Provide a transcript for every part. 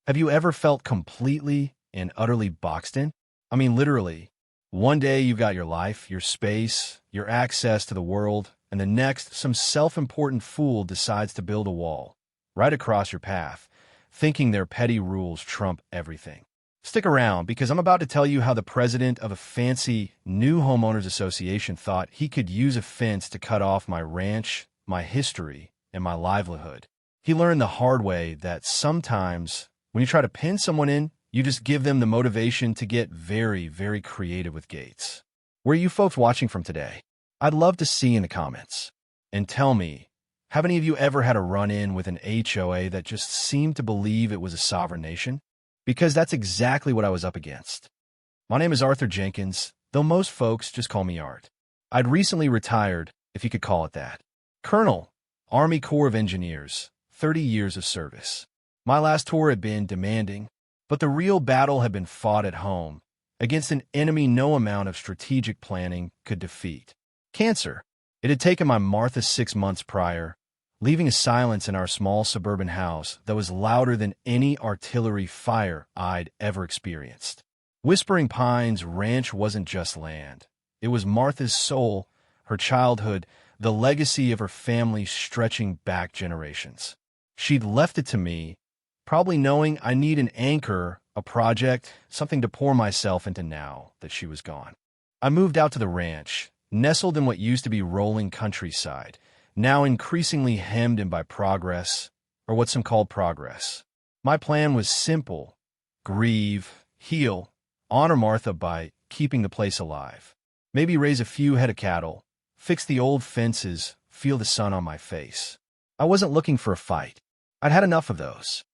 Have you ever felt completely and utterly boxed in? I mean, literally. One day you've got your life, your space, your access to the world, and the next, some self-important fool decides to build a wall right across your path, thinking their petty rules trump everything. Stick around, because I'm about to tell you how the president of a fancy new homeowners association thought he could use a fence to cut off my ranch, my history, and my livelihood. He learned the hard way that sometimes when you try to pin someone in, you just give them the motivation to get very, very creative with gates. Where are you folks watching from today? I'd love to see in the comments. And tell me, have any of you ever had a run-in with an HOA that just seemed to believe it was a sovereign nation? Because that's exactly what I was up against. My name is Arthur Jenkins, though most folks just call me Art. I'd recently retired, if you could call it that. Colonel, Army Corps of Engineers, 30 years of service. My last tour had been demanding, but the real battle had been fought at home, against an enemy no amount of strategic planning could defeat. Cancer. It had taken my Martha 6 months prior, leaving a silence in our small suburban house that was louder than any artillery fire I'd ever experienced. Whispering Pines Ranch wasn't just land. It was Martha's soul, her childhood, the legacy of her family stretching back generations. She'd left it to me, probably knowing I need an anchor, a project, something to pour myself into now that she was gone. I moved out to the ranch, nestled in what used to be rolling countryside, now increasingly hemmed in by progress, or what some called progress. My plan was simple: grieve, heal, honor Martha by keeping the place alive. Maybe raise a few head of cattle, fix the old fences, feel the sun on my face. I wasn't looking for a fight. I'd had enough of those.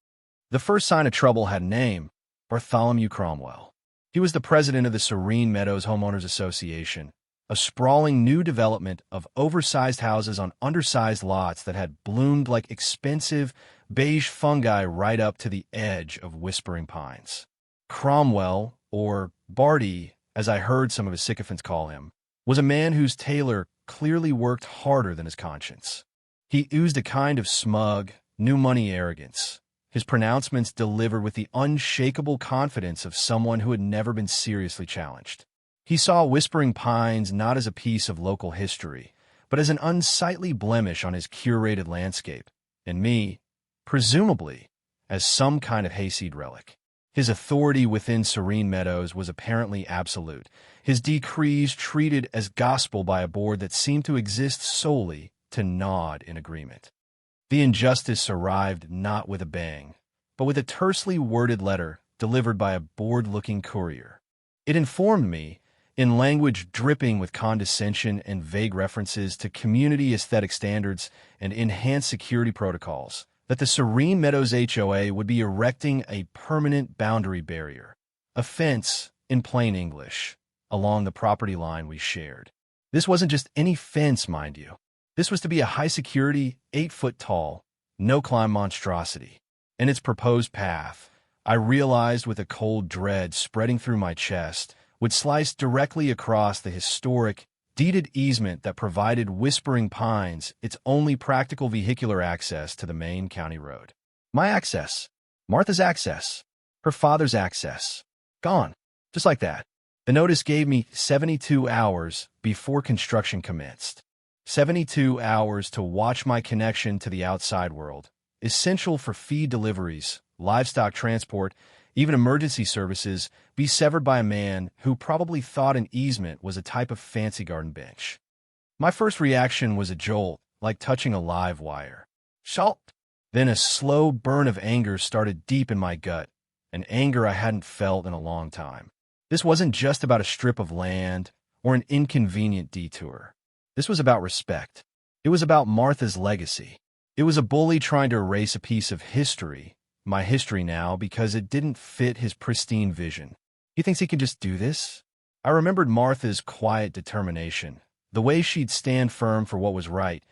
The first sign of trouble had a name: Bartholomew Cromwell. He was the president of the Serene Meadows Homeowners Association, a sprawling new development of oversized houses on undersized lots that had bloomed like expensive beige fungi right up to the edge of Whispering Pines. Cromwell, or Barty, as I heard some of his sycophants call him, was a man whose tailor clearly worked harder than his conscience. He oozed a kind of smug, new money arrogance, his pronouncements delivered with the unshakable confidence of someone who had never been seriously challenged. He saw Whispering Pines not as a piece of local history, but as an unsightly blemish on his curated landscape, and me, presumably, as some kind of hayseed relic. His authority within Serene Meadows was apparently absolute, his decrees treated as gospel by a board that seemed to exist solely to nod in agreement. The injustice arrived not with a bang, but with a tersely worded letter delivered by a bored-looking courier. It informed me, in language dripping with condescension and vague references to community aesthetic standards and enhanced security protocols, that the Serene Meadows HOA would be erecting a permanent boundary barrier, a fence, in plain English, along the property line we shared. This wasn't just any fence, mind you. This was to be a high-security, 8-foot-tall, no-climb monstrosity. In its proposed path, I realized with a cold dread spreading through my chest, would slice directly across the historic, deeded easement that provided Whispering Pines its only practical vehicular access to the main county road. My access, Martha's access, her father's access, gone, just like that. The notice gave me 72 hours before construction commenced. 72 hours to watch my connection to the outside world, essential for feed deliveries, livestock transport, even emergency services, be severed by a man who probably thought an easement was a type of fancy garden bench. My first reaction was a jolt, like touching a live wire. Shalt! Then a slow burn of anger started deep in my gut, an anger I hadn't felt in a long time. This wasn't just about a strip of land or an inconvenient detour. This was about respect. It was about Martha's legacy. It was a bully trying to erase a piece of history, my history now, because it didn't fit his pristine vision. He thinks he can just do this? I remembered Martha's quiet determination, the way she'd stand firm for what was right,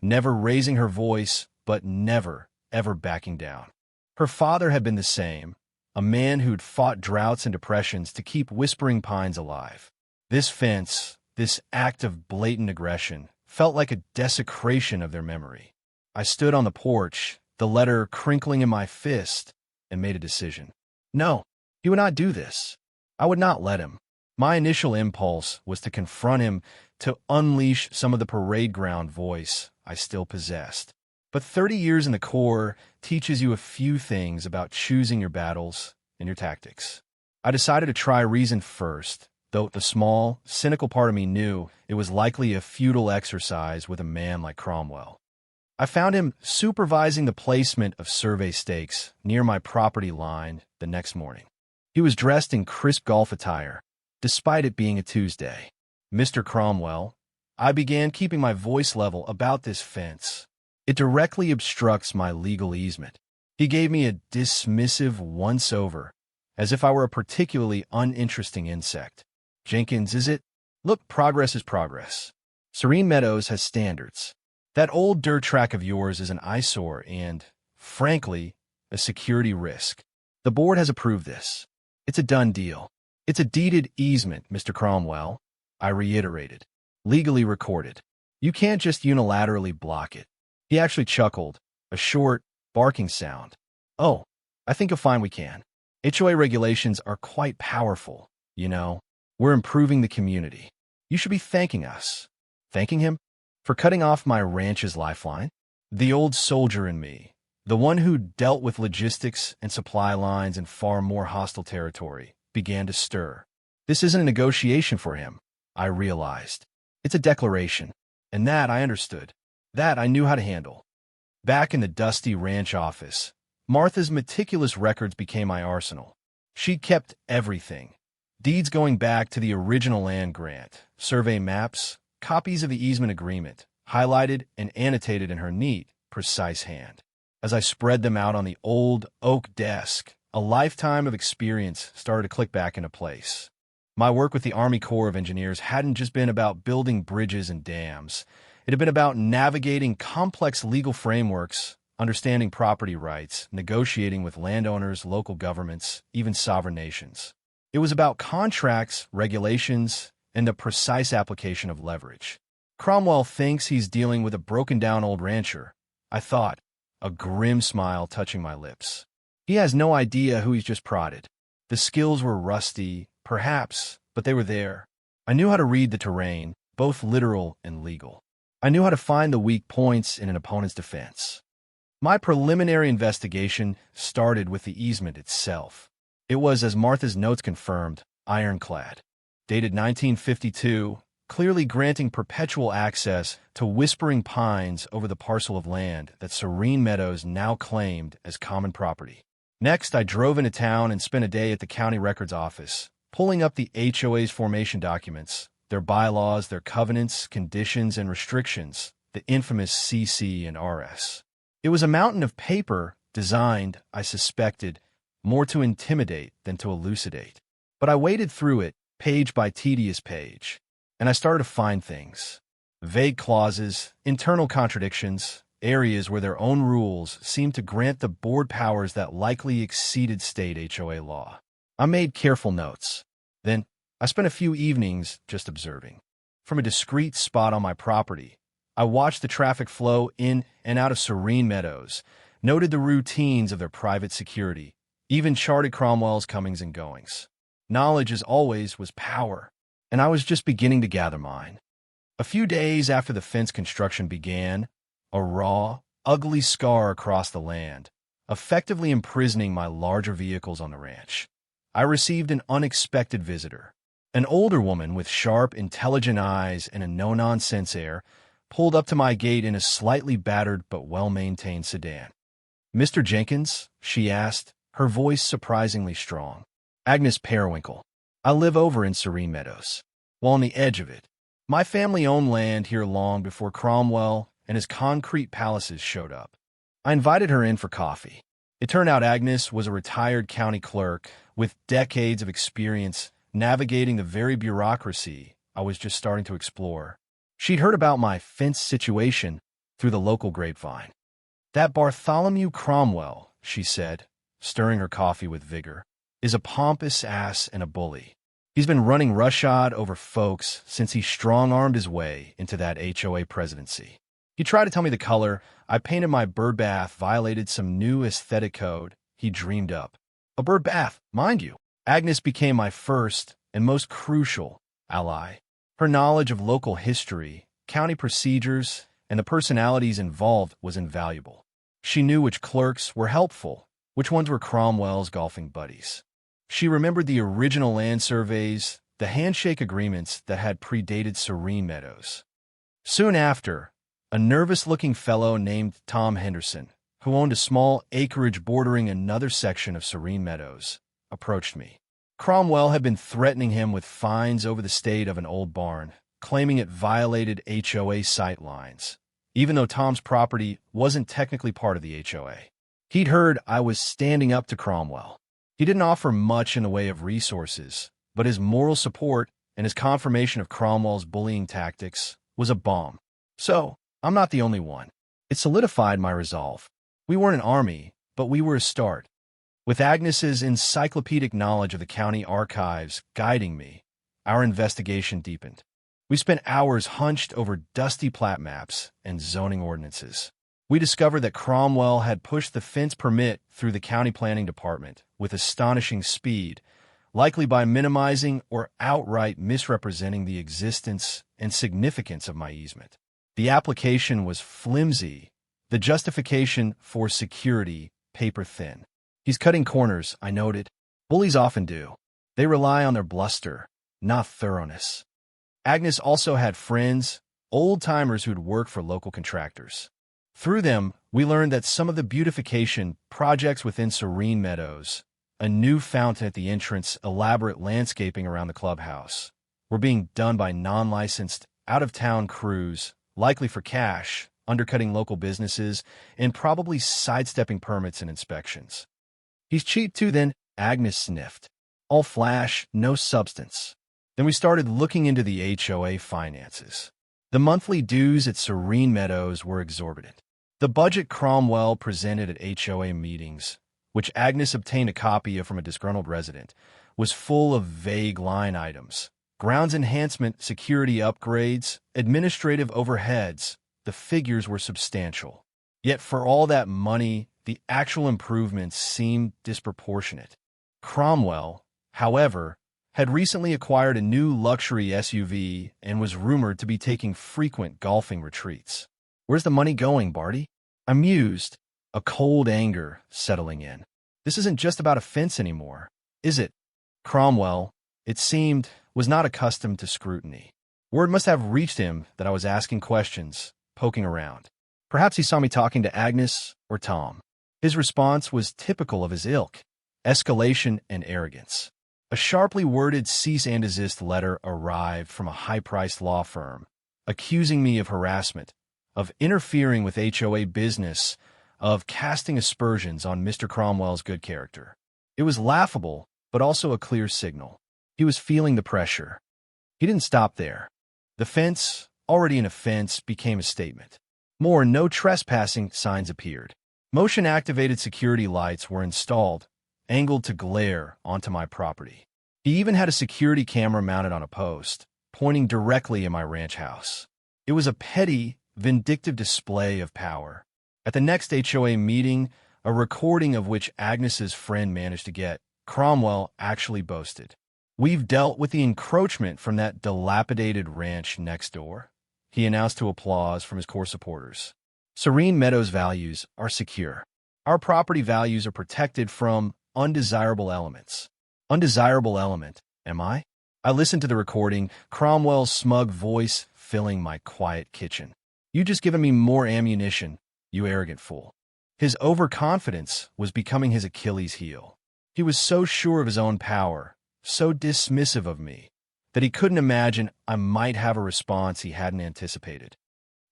never raising her voice, but never, ever backing down. Her father had been the same, a man who'd fought droughts and depressions to keep Whispering Pines alive. This fence, this act of blatant aggression, felt like a desecration of their memory. I stood on the porch, the letter crinkling in my fist, and made a decision. No, he would not do this. I would not let him. My initial impulse was to confront him, to unleash some of the parade ground voice I still possessed. But 30 years in the Corps teaches you a few things about choosing your battles and your tactics. I decided to try reason first, though the small, cynical part of me knew it was likely a futile exercise with a man like Cromwell. I found him supervising the placement of survey stakes near my property line the next morning. He was dressed in crisp golf attire, despite it being a Tuesday. "Mr. Cromwell," I began, keeping my voice level, "about this fence. It directly obstructs my legal easement." He gave me a dismissive once-over, as if I were a particularly uninteresting insect. "Jenkins, is it? Look, progress is progress. Serene Meadows has standards. That old dirt track of yours is an eyesore and, frankly, a security risk. The board has approved this. It's a done deal. It's a deeded easement, Mr. Cromwell," I reiterated. "Legally recorded. You can't just unilaterally block it." He actually chuckled, a short, barking sound. "Oh, I think you'll find we can. HOA regulations are quite powerful, you know. We're improving the community. You should be thanking us." Thanking him? For cutting off my ranch's lifeline? The old soldier in me, the one who dealt with logistics and supply lines in far more hostile territory, began to stir. This isn't a negotiation for him, I realized. It's a declaration. And that I understood. That I knew how to handle. Back in the dusty ranch office, Martha's meticulous records became my arsenal. She kept everything. Deeds going back to the original land grant, survey maps, copies of the easement agreement, highlighted and annotated in her neat, precise hand. As I spread them out on the old oak desk, a lifetime of experience started to click back into place. My work with the Army Corps of Engineers hadn't just been about building bridges and dams. It had been about navigating complex legal frameworks, understanding property rights, negotiating with landowners, local governments, even sovereign nations. It was about contracts, regulations, and the precise application of leverage. Cromwell thinks he's dealing with a broken-down old rancher, I thought, a grim smile touching my lips. He has no idea who he's just prodded. The skills were rusty, perhaps, but they were there. I knew how to read the terrain, both literal and legal. I knew how to find the weak points in an opponent's defense. My preliminary investigation started with the easement itself. It was, as Martha's notes confirmed, ironclad. Dated 1952, clearly granting perpetual access to Whispering Pines over the parcel of land that Serene Meadows now claimed as common property. Next, I drove into town and spent a day at the county records office, pulling up the HOA's formation documents, their bylaws, their covenants, conditions, and restrictions, the infamous CC and RS. It was a mountain of paper designed, I suspected, more to intimidate than to elucidate. But I waded through it, page by tedious page, and I started to find things. Vague clauses, internal contradictions, areas where their own rules seemed to grant the board powers that likely exceeded state HOA law. I made careful notes. Then, I spent a few evenings just observing. From a discreet spot on my property, I watched the traffic flow in and out of Serene Meadows, noted the routines of their private security, even charted Cromwell's comings and goings. Knowledge, as always, was power, and I was just beginning to gather mine. A few days after the fence construction began, a raw, ugly scar across the land, effectively imprisoning my larger vehicles on the ranch, I received an unexpected visitor. An older woman with sharp, intelligent eyes and a no-nonsense air pulled up to my gate in a slightly battered but well-maintained sedan. "Mr. Jenkins?" she asked, her voice surprisingly strong. "Agnes Periwinkle. I live over in Serene Meadows. Well, on the edge of it. My family owned land here long before Cromwell and his concrete palaces showed up." I invited her in for coffee. It turned out Agnes was a retired county clerk with decades of experience navigating the very bureaucracy I was just starting to explore. She'd heard about my fence situation through the local grapevine. "That Bartholomew Cromwell," she said, stirring her coffee with vigor, "is a pompous ass and a bully. He's been running roughshod over folks since he strong-armed his way into that HOA presidency. He tried to tell me the color I painted my birdbath violated some new aesthetic code he dreamed up. A bird bath, mind you. Agnes became my first and most crucial ally. Her knowledge of local history, county procedures, and the personalities involved was invaluable. She knew which clerks were helpful, which ones were Cromwell's golfing buddies. She remembered the original land surveys, the handshake agreements that had predated Serene Meadows. Soon after, a nervous-looking fellow named Tom Henderson, who owned a small acreage bordering another section of Serene Meadows, approached me. Cromwell had been threatening him with fines over the state of an old barn, claiming it violated HOA sight lines, even though Tom's property wasn't technically part of the HOA. He'd heard I was standing up to Cromwell. He didn't offer much in the way of resources, but his moral support and his confirmation of Cromwell's bullying tactics was a bomb. So, I'm not the only one. It solidified my resolve. We weren't an army, but we were a start. With Agnes's encyclopedic knowledge of the county archives guiding me, our investigation deepened. We spent hours hunched over dusty plat maps and zoning ordinances. We discovered that Cromwell had pushed the fence permit through the county planning department with astonishing speed, likely by minimizing or outright misrepresenting the existence and significance of my easement. The application was flimsy, the justification for security paper-thin. He's cutting corners, I noted. Bullies often do. They rely on their bluster, not thoroughness. Agnes also had friends, old-timers who'd worked for local contractors. Through them, we learned that some of the beautification projects within Serene Meadows, a new fountain at the entrance, elaborate landscaping around the clubhouse, were being done by non-licensed, out-of-town crews, likely for cash, undercutting local businesses, and probably sidestepping permits and inspections. He's cheap too, then, Agnes sniffed. All flash, no substance. Then we started looking into the HOA finances. The monthly dues at Serene Meadows were exorbitant. The budget Cromwell presented at HOA meetings, which Agnes obtained a copy of from a disgruntled resident, was full of vague line items. Grounds enhancement, security upgrades, administrative overheads. The figures were substantial. Yet for all that money, the actual improvements seemed disproportionate. Cromwell, however, had recently acquired a new luxury SUV and was rumored to be taking frequent golfing retreats. Where's the money going, Barty? I mused, a cold anger settling in. This isn't just about a fence anymore, is it? Cromwell, it seemed, was not accustomed to scrutiny. Word must have reached him that I was asking questions, poking around. Perhaps he saw me talking to Agnes or Tom. His response was typical of his ilk, escalation and arrogance. A sharply worded cease and desist letter arrived from a high-priced law firm, accusing me of harassment, of interfering with HOA business, of casting aspersions on Mr. Cromwell's good character. It was laughable, but also a clear signal. He was feeling the pressure. He didn't stop there. The fence, already an offense, became a statement. More no trespassing signs appeared. Motion-activated security lights were installed, angled to glare onto my property. He even had a security camera mounted on a post, pointing directly at my ranch house. It was a petty, vindictive display of power. At the next HOA meeting, a recording of which Agnes's friend managed to get, Cromwell actually boasted, "We've dealt with the encroachment from that dilapidated ranch next door," he announced to applause from his core supporters. Serene Meadows' values are secure. Our property values are protected from undesirable elements. Undesirable element, am I? I listened to the recording, Cromwell's smug voice filling my quiet kitchen. "You just given me more ammunition, you arrogant fool." His overconfidence was becoming his Achilles heel. He was so sure of his own power, so dismissive of me, that he couldn't imagine I might have a response he hadn't anticipated.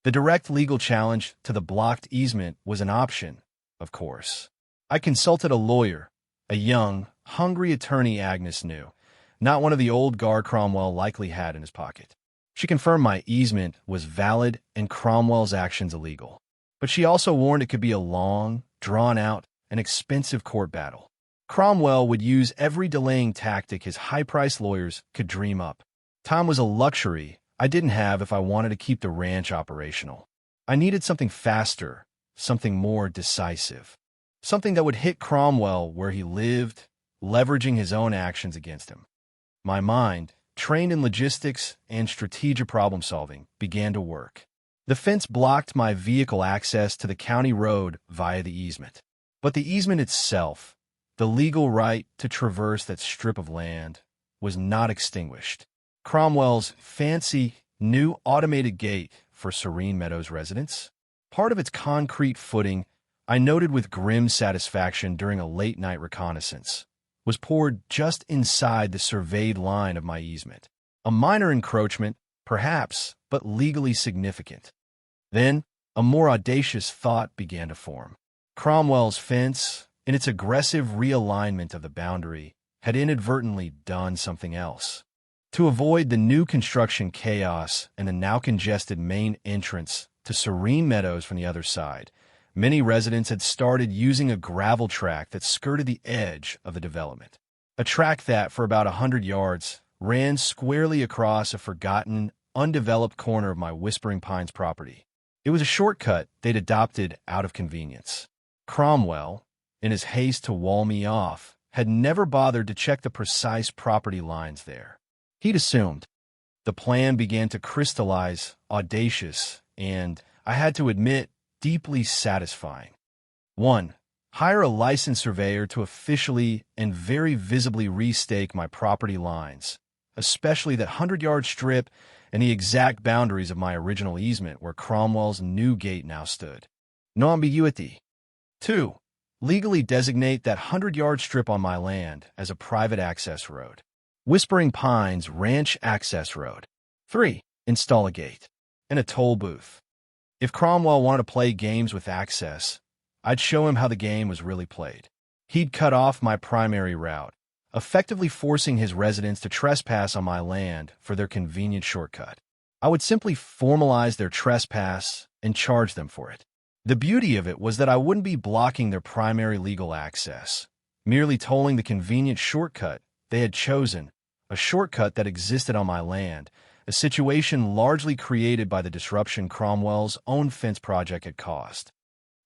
The direct legal challenge to the blocked easement was an option, of course. I consulted a lawyer, a young, hungry attorney Agnes knew, not one of the old guard Cromwell likely had in his pocket. She confirmed my easement was valid and Cromwell's actions illegal. But she also warned it could be a long, drawn-out, and expensive court battle. Cromwell would use every delaying tactic his high-priced lawyers could dream up. Time was a luxury I didn't have if I wanted to keep the ranch operational. I needed something faster, something more decisive. something that would hit Cromwell where he lived, leveraging his own actions against him. My mind, trained in logistics and strategic problem-solving, began to work. The fence blocked my vehicle access to the county road via the easement. But the easement itself, the legal right to traverse that strip of land, was not extinguished. Cromwell's fancy, new automated gate for Serene Meadows residents, part of its concrete footing, I noted with grim satisfaction during a late-night reconnaissance, was poured just inside the surveyed line of my easement. A minor encroachment, perhaps, but legally significant. Then, a more audacious thought began to form. Cromwell's fence, in its aggressive realignment of the boundary, had inadvertently done something else. To avoid the new construction chaos and the now congested main entrance to Serene Meadows from the other side, many residents had started using a gravel track that skirted the edge of the development. A track that, for about 100 yards, ran squarely across a forgotten, undeveloped corner of my Whispering Pines property. It was a shortcut they'd adopted out of convenience. Cromwell, in his haste to wall me off, had never bothered to check the precise property lines there. He'd assumed. The plan began to crystallize, audacious, and, I had to admit, deeply satisfying. 1. Hire a licensed surveyor to officially and very visibly restake my property lines, especially that 100-yard strip and the exact boundaries of my original easement where Cromwell's new gate now stood. No ambiguity. 2. Legally designate that 100-yard strip on my land as a private access road. Whispering Pines Ranch Access Road. 3. Install a gate and a toll booth. If Cromwell wanted to play games with access, I'd show him how the game was really played. He'd cut off my primary route, effectively forcing his residents to trespass on my land for their convenient shortcut. I would simply formalize their trespass and charge them for it. The beauty of it was that I wouldn't be blocking their primary legal access, merely tolling the convenient shortcut they had chosen, a shortcut that existed on my land, a situation largely created by the disruption Cromwell's own fence project had caused.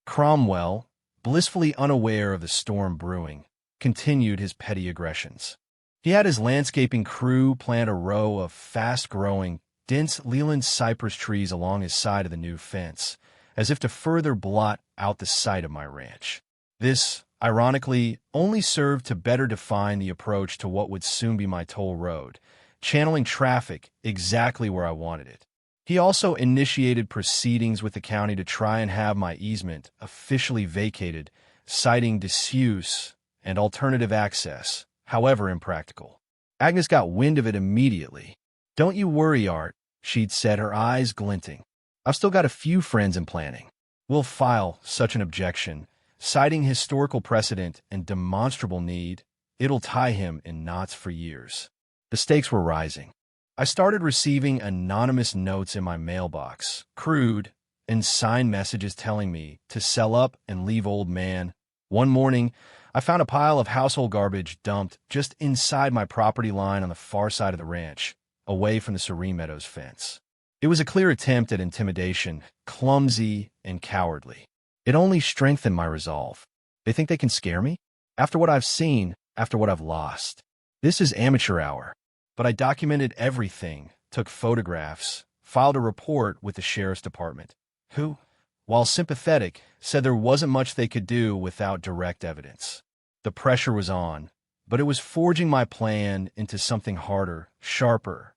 Cromwell, blissfully unaware of the storm brewing, continued his petty aggressions. He had his landscaping crew plant a row of fast-growing, dense Leland cypress trees along his side of the new fence, as if to further blot out the sight of my ranch. This, ironically, only served to better define the approach to what would soon be my toll road, channeling traffic exactly where I wanted it. He also initiated proceedings with the county to try and have my easement officially vacated, citing disuse and alternative access, however impractical. Agnes got wind of it immediately. "Don't you worry, Art," she'd said, her eyes glinting. "I've still got a few friends in planning. We'll file such an objection, citing historical precedent and demonstrable need. It'll tie him in knots for years." The stakes were rising. I started receiving anonymous notes in my mailbox, crude, and signed messages telling me to sell up and leave, old man. One morning, I found a pile of household garbage dumped just inside my property line on the far side of the ranch, away from the Serene Meadows fence. It was a clear attempt at intimidation, clumsy and cowardly. It only strengthened my resolve. They think they can scare me? After what I've seen, after what I've lost. This is amateur hour. But I documented everything, took photographs, filed a report with the sheriff's department, who, while sympathetic, said there wasn't much they could do without direct evidence. The pressure was on, but it was forging my plan into something harder, sharper.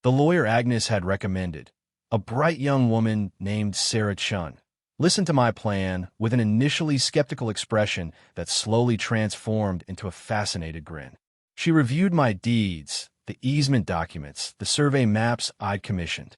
The lawyer Agnes had recommended, a bright young woman named Sarah Chun, listened to my plan with an initially skeptical expression that slowly transformed into a fascinated grin. She reviewed my deeds, the easement documents, the survey maps I'd commissioned.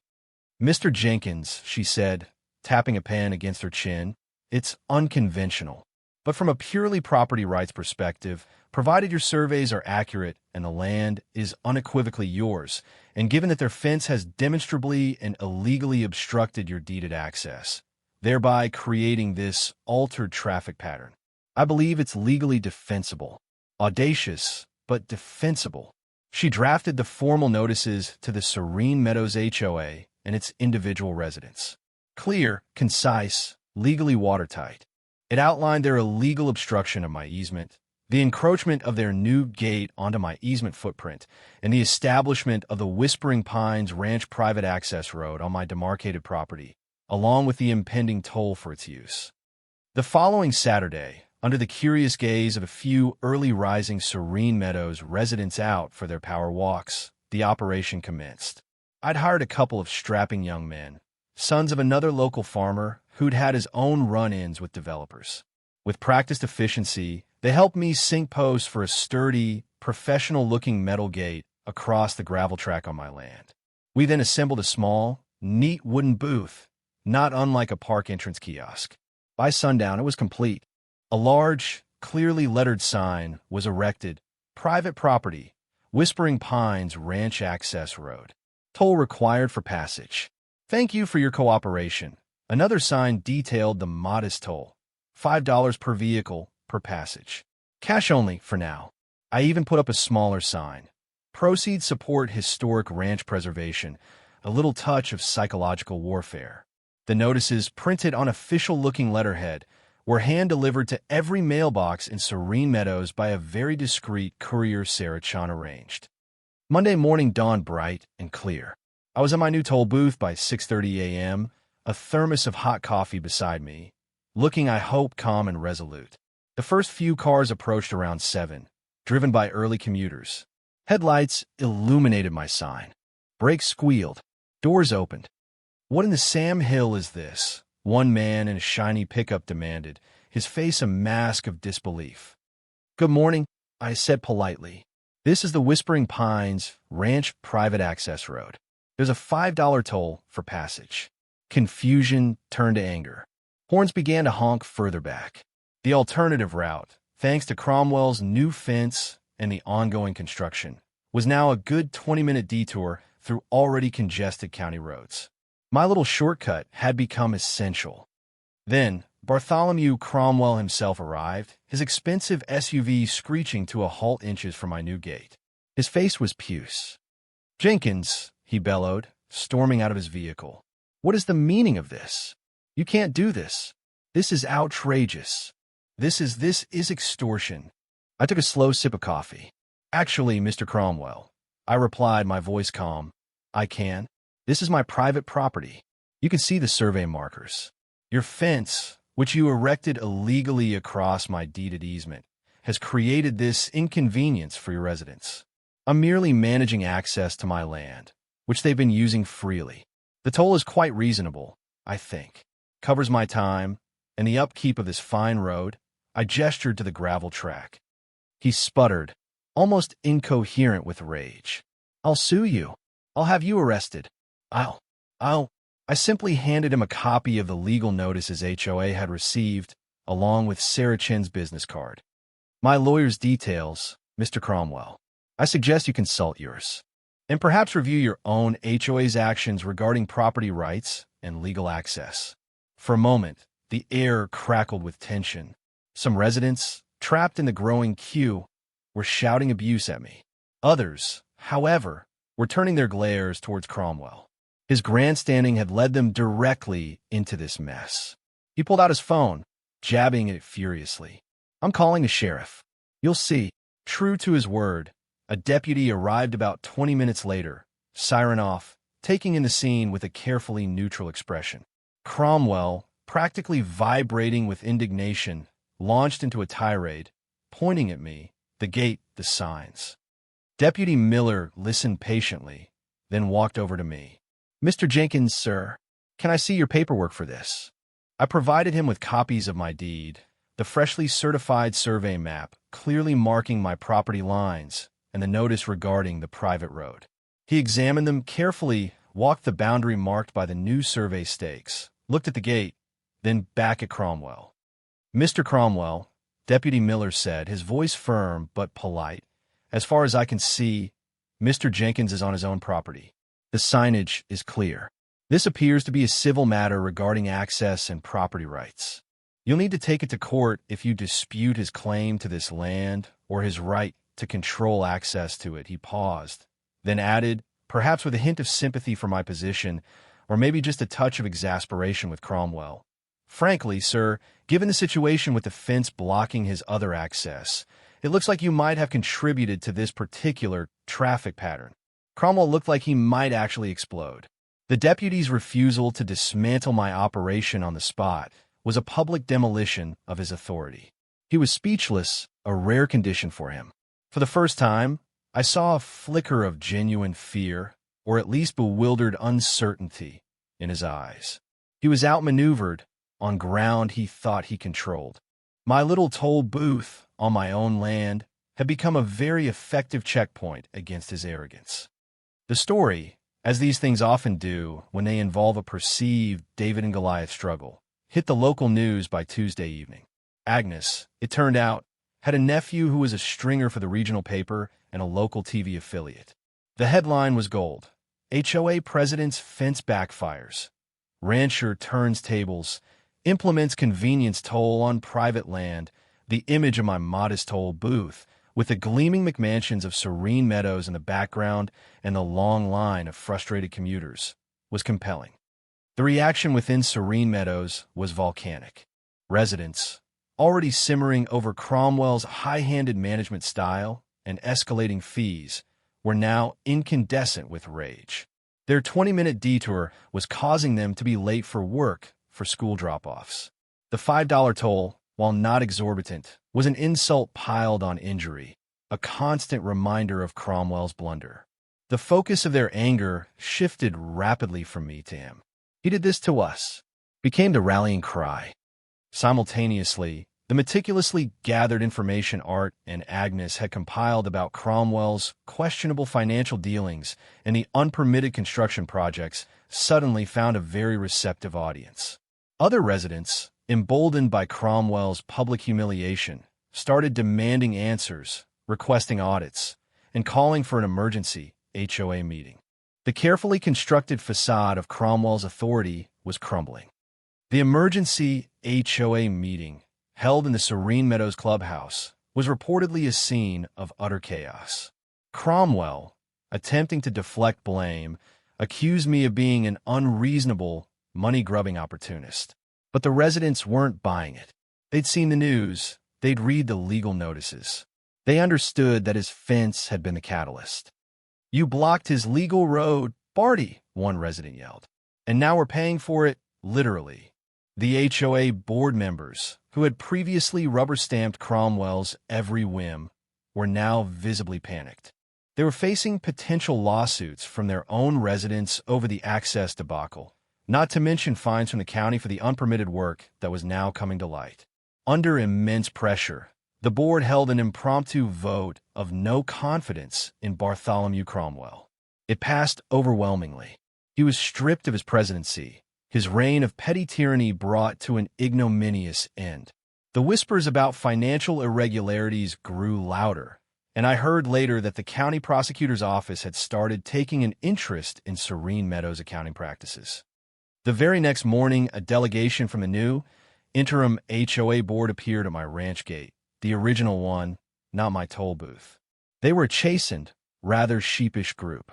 "Mr. Jenkins," she said, tapping a pen against her chin, "it's unconventional. But from a purely property rights perspective, provided your surveys are accurate and the land is unequivocally yours, and given that their fence has demonstrably and illegally obstructed your deeded access, thereby creating this altered traffic pattern, I believe it's legally defensible. Audacious, but defensible." She drafted the formal notices to the Serene Meadows HOA and its individual residents. Clear, concise, legally watertight. It outlined their illegal obstruction of my easement, the encroachment of their new gate onto my easement footprint, and the establishment of the Whispering Pines Ranch private access road on my demarcated property, along with the impending toll for its use. The following Saturday, under the curious gaze of a few early-rising Serene Meadows residents out for their power walks, the operation commenced. I'd hired a couple of strapping young men, sons of another local farmer who'd had his own run-ins with developers. With practiced efficiency, they helped me sink posts for a sturdy, professional-looking metal gate across the gravel track on my land. We then assembled a small, neat wooden booth, not unlike a park entrance kiosk. By sundown, it was complete. A large, clearly lettered sign was erected, "Private Property, Whispering Pines Ranch Access Road. Toll required for passage. Thank you for your cooperation." Another sign detailed the modest toll, $5 per vehicle per passage. Cash only for now. I even put up a smaller sign. "Proceeds support historic ranch preservation, a little touch of psychological warfare." The notices, printed on official-looking letterhead, were hand-delivered to every mailbox in Serene Meadows by a very discreet courier Sarah Chan arranged. Monday morning dawned bright and clear. I was in my new toll booth by 6:30 a.m., a thermos of hot coffee beside me, looking, I hope, calm and resolute. The first few cars approached around 7, driven by early commuters. Headlights illuminated my sign. Brakes squealed. Doors opened. "What in the Sam Hill is this?" one man in a shiny pickup demanded, his face a mask of disbelief. "Good morning," I said politely. "This is the Whispering Pines Ranch Private Access Road. There's a $5 toll for passage." Confusion turned to anger. Horns began to honk further back. The alternative route, thanks to Cromwell's new fence and the ongoing construction, was now a good 20-minute detour through already congested county roads. My little shortcut had become essential. Then, Bartholomew Cromwell himself arrived, his expensive SUV screeching to a halt inches from my new gate. His face was puce. "Jenkins," he bellowed, storming out of his vehicle. "What is the meaning of this? You can't do this. This is outrageous. This is extortion." I took a slow sip of coffee. "Actually, Mr. Cromwell," I replied, my voice calm, "I can. This is my private property. You can see the survey markers. Your fence, which you erected illegally across my deeded easement, has created this inconvenience for your residents. I'm merely managing access to my land, which they've been using freely. The toll is quite reasonable, I think. Covers my time and the upkeep of this fine road." I gestured to the gravel track. He sputtered, almost incoherent with rage. "I'll sue you. I'll have you arrested. I simply handed him a copy of the legal notice his HOA had received, along with Sarah Chen's business card. "My lawyer's details, Mr. Cromwell. I suggest you consult yours, and perhaps review your own HOA's actions regarding property rights and legal access." For a moment, the air crackled with tension. Some residents, trapped in the growing queue, were shouting abuse at me. Others, however, were turning their glares towards Cromwell. His grandstanding had led them directly into this mess. He pulled out his phone, jabbing it furiously. "I'm calling the sheriff. You'll see." True to his word, a deputy arrived about 20 minutes later, siren off, taking in the scene with a carefully neutral expression. Cromwell, practically vibrating with indignation, launched into a tirade, pointing at me, the gate, the signs. Deputy Miller listened patiently, then walked over to me. "Mr. Jenkins, sir, can I see your paperwork for this?" I provided him with copies of my deed, the freshly certified survey map, clearly marking my property lines, and the notice regarding the private road. He examined them carefully, walked the boundary marked by the new survey stakes, looked at the gate, then back at Cromwell. "Mr. Cromwell," Deputy Miller said, his voice firm but polite, "as far as I can see, Mr. Jenkins is on his own property. The signage is clear. This appears to be a civil matter regarding access and property rights. You'll need to take it to court if you dispute his claim to this land or his right to control access to it." He paused, then added, perhaps with a hint of sympathy for my position, or maybe just a touch of exasperation with Cromwell, Frankly, sir, given the situation with the fence blocking his other access, it looks like you might have contributed to this particular traffic pattern. Cromwell looked like he might actually explode. The deputy's refusal to dismantle my operation on the spot was a public demolition of his authority. He was speechless, a rare condition for him. For the first time, I saw a flicker of genuine fear, or at least bewildered uncertainty, in his eyes. He was outmaneuvered on ground he thought he controlled. My little toll booth on my own land had become a very effective checkpoint against his arrogance. The story, as these things often do when they involve a perceived David and Goliath struggle, hit the local news by Tuesday evening. Agnes, it turned out, had a nephew who was a stringer for the regional paper and a local TV affiliate. The headline was gold. HOA president's fence backfires. Rancher turns tables, implements convenience toll on private land. The image of my modest toll booth, with the gleaming McMansions of serene meadows in the background and the long line of frustrated commuters, was compelling. The reaction within Serene Meadows was volcanic. Residents, already simmering over Cromwell's high-handed management style and escalating fees, were now incandescent with rage. Their 20-minute detour was causing them to be late for work for school drop-offs. The $5 toll, while not exorbitant, was an insult piled on injury, a constant reminder of Cromwell's blunder. The focus of their anger shifted rapidly from me to him. He did this to us, became the rallying cry. Simultaneously, the meticulously gathered information Art and Agnes had compiled about Cromwell's questionable financial dealings and the unpermitted construction projects suddenly found a very receptive audience. Other residents, emboldened by Cromwell's public humiliation, started demanding answers, requesting audits, and calling for an emergency HOA meeting. The carefully constructed facade of Cromwell's authority was crumbling. The emergency HOA meeting, held in the Serene Meadows clubhouse, was reportedly a scene of utter chaos. Cromwell, attempting to deflect blame, accused me of being an unreasonable, money-grubbing opportunist. But the residents weren't buying it. They'd seen the news. They'd read the legal notices. They understood that his fence had been the catalyst. "You blocked his legal road, Barty," one resident yelled. "And now we're paying for it, literally." The HOA board members, who had previously rubber-stamped Cromwell's every whim, were now visibly panicked. They were facing potential lawsuits from their own residents over the access debacle, not to mention fines from the county for the unpermitted work that was now coming to light. Under immense pressure, the board held an impromptu vote of no confidence in Bartholomew Cromwell. It passed overwhelmingly. He was stripped of his presidency, his reign of petty tyranny brought to an ignominious end. The whispers about financial irregularities grew louder, and I heard later that the county prosecutor's office had started taking an interest in Serene Meadows' accounting practices. The very next morning, a delegation from the new interim HOA board appeared at my ranch gate, the original one, not my toll booth. They were a chastened, rather sheepish group.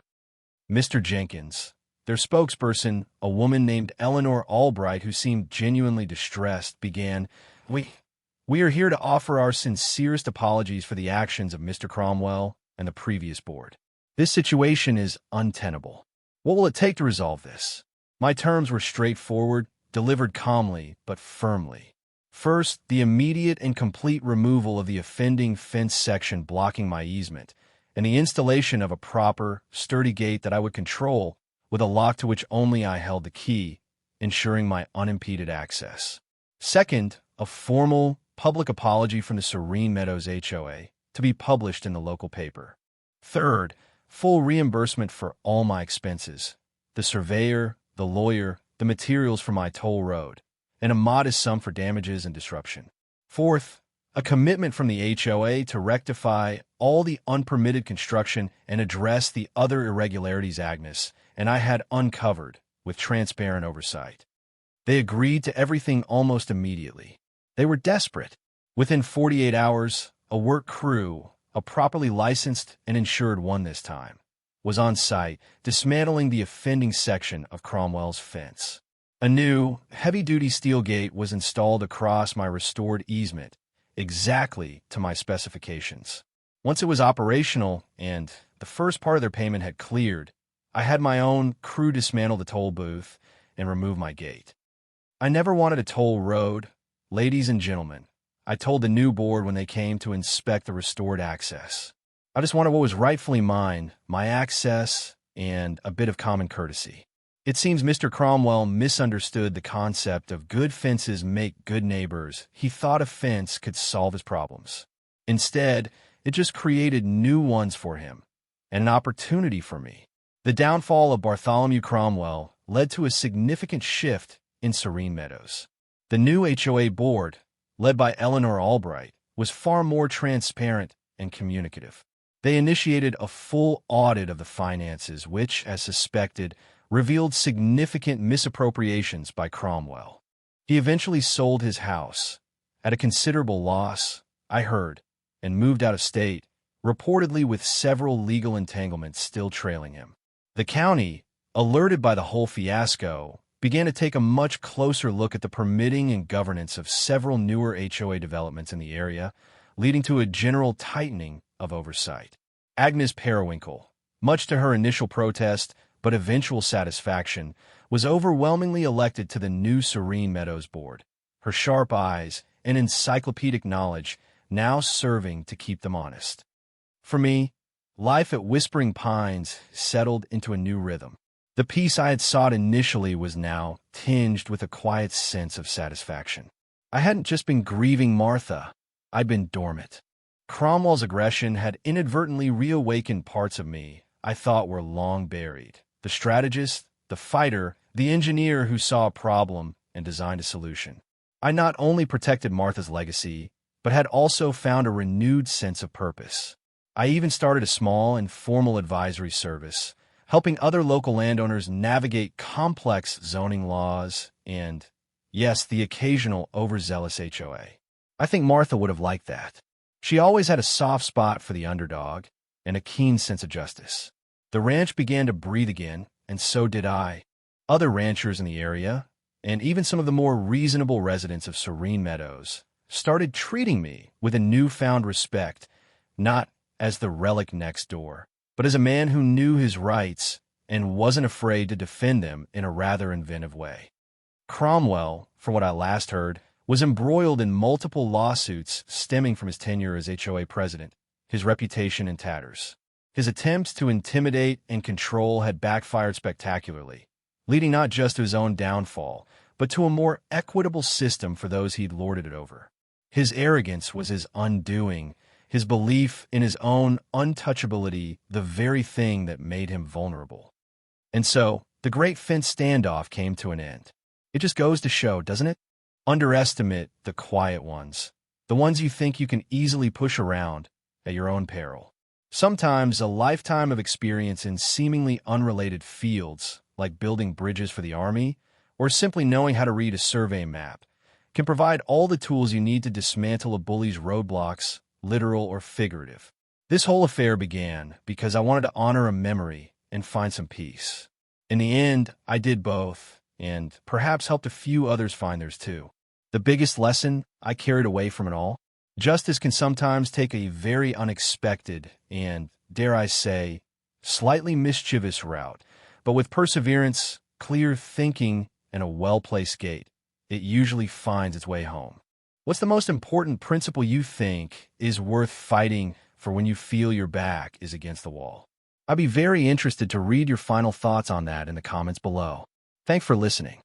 Mr. Jenkins, their spokesperson, a woman named Eleanor Albright who seemed genuinely distressed, began, We are here to offer our sincerest apologies for the actions of Mr. Cromwell and the previous board. This situation is untenable. What will it take to resolve this?" My terms were straightforward, delivered calmly but firmly. First, the immediate and complete removal of the offending fence section blocking my easement, and the installation of a proper, sturdy gate that I would control with a lock to which only I held the key, ensuring my unimpeded access. Second, a formal, public apology from the Serene Meadows HOA to be published in the local paper. Third, full reimbursement for all my expenses, the surveyor, the lawyer, the materials for my toll road, and a modest sum for damages and disruption. Fourth, a commitment from the HOA to rectify all the unpermitted construction and address the other irregularities Agnes and I had uncovered with transparent oversight. They agreed to everything almost immediately. They were desperate. Within 48 hours, a work crew, a properly licensed and insured one this time, was on site, dismantling the offending section of Cromwell's fence. A new, heavy-duty steel gate was installed across my restored easement, exactly to my specifications. Once it was operational and the first part of their payment had cleared, I had my own crew dismantle the toll booth and remove my gate. I never wanted a toll road. Ladies and gentlemen, I told the new board when they came to inspect the restored access. I just wanted what was rightfully mine, my access, and a bit of common courtesy. It seems Mr. Cromwell misunderstood the concept of good fences make good neighbors. He thought a fence could solve his problems. Instead, it just created new ones for him, and an opportunity for me. The downfall of Bartholomew Cromwell led to a significant shift in Serene Meadows. The new HOA board, led by Eleanor Albright, was far more transparent and communicative. They initiated a full audit of the finances, which, as suspected, revealed significant misappropriations by Cromwell. He eventually sold his house, at a considerable loss, I heard, and moved out of state, reportedly with several legal entanglements still trailing him. The county, alerted by the whole fiasco, began to take a much closer look at the permitting and governance of several newer HOA developments in the area, leading to a general tightening of oversight. Agnes Periwinkle, much to her initial protest but eventual satisfaction, was overwhelmingly elected to the new Serene Meadows board, her sharp eyes and encyclopedic knowledge now serving to keep them honest. For me, life at Whispering Pines settled into a new rhythm. The peace I had sought initially was now tinged with a quiet sense of satisfaction. I hadn't just been grieving Martha, I'd been dormant. Cromwell's aggression had inadvertently reawakened parts of me I thought were long buried. The strategist, the fighter, the engineer who saw a problem and designed a solution. I not only protected Martha's legacy, but had also found a renewed sense of purpose. I even started a small, informal advisory service, helping other local landowners navigate complex zoning laws and, yes, the occasional overzealous HOA. I think Martha would have liked that. She always had a soft spot for the underdog and a keen sense of justice. The ranch began to breathe again, and so did I. Other ranchers in the area, and even some of the more reasonable residents of Serene Meadows, started treating me with a newfound respect, not as the relic next door, but as a man who knew his rights and wasn't afraid to defend them in a rather inventive way. Cromwell, from what I last heard, was embroiled in multiple lawsuits stemming from his tenure as HOA president, his reputation in tatters. His attempts to intimidate and control had backfired spectacularly, leading not just to his own downfall, but to a more equitable system for those he'd lorded it over. His arrogance was his undoing, his belief in his own untouchability the very thing that made him vulnerable. And so, the great fence standoff came to an end. It just goes to show, doesn't it? Underestimate the quiet ones, the ones you think you can easily push around at your own peril. Sometimes a lifetime of experience in seemingly unrelated fields, like building bridges for the army, or simply knowing how to read a survey map, can provide all the tools you need to dismantle a bully's roadblocks, literal or figurative. This whole affair began because I wanted to honor a memory and find some peace. In the end, I did both, and perhaps helped a few others find theirs too. The biggest lesson I carried away from it all: justice can sometimes take a very unexpected and, dare I say, slightly mischievous route, but with perseverance, clear thinking, and a well-placed gate, it usually finds its way home. What's the most important principle you think is worth fighting for when you feel your back is against the wall? I'd be very interested to read your final thoughts on that in the comments below. Thanks for listening.